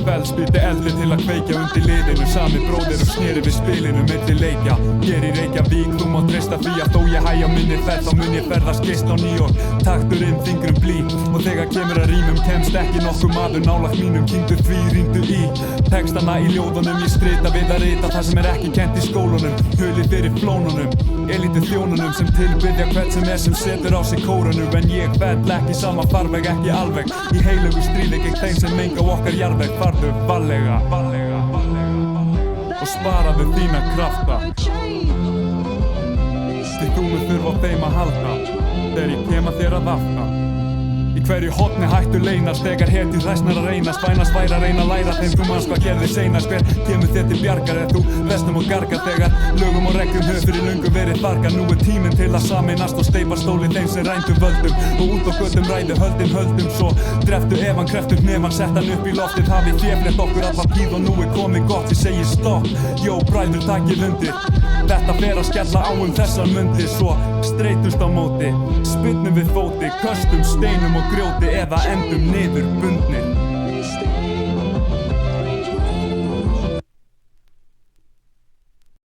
kveld spýti eldi til að kveikja undir liðinu. Sami bróðir og sneri við spilinu milli leikja. Hér í Reykjavík, þú mátt treysta því að þó ég hæja minni ferð, þá mun ég ferðast gist á New York. Takturinn þingrum blý, og þegar kemur að rímum kemst ekki nokkuð maður nálægt mínum. Kynntu því, rýndu í textana í ljóðunum. Ég strita við að rita það sem ekki kennt í skólunum. Hulið fyrir flónunum, elítið þjónunum sem tilbyðja hvert sem setur á sig kórunum. En ég fell ekki sama farveg, ekki alveg í heilögu stríði gegn þeim sem menga okkar jarðveg. Farðu varlega og sparaðu þína krafta, því þú mun þurfa á þeim að halda þegar ég kem að þér að afta. Í hverju hotni hættu leynast þegar hetið hræsnar að reynast. Vænast væri að reyna að læra þeim þú manns hvað gerði seinast. Hver kemur þér til bjargar ef þú vestum og gargar þegar lögum og reglum höf fyrir löngu verið fargar. Nú tíminn til að sameinast og steypa stóli þeim sem rændu völdum og út á götum ræðu höldum svo dreftu evan kreftur hnefann sett hann upp í loftið. Hafið þéflett okkur alla tíð og nú komið gott. Ég segi stopp, jó bræður takið undir. Þetta fer að skella á þessar mundir. Svo streitust á móti, spynnum við fóti, köstum steinum og grjóti eða endum niður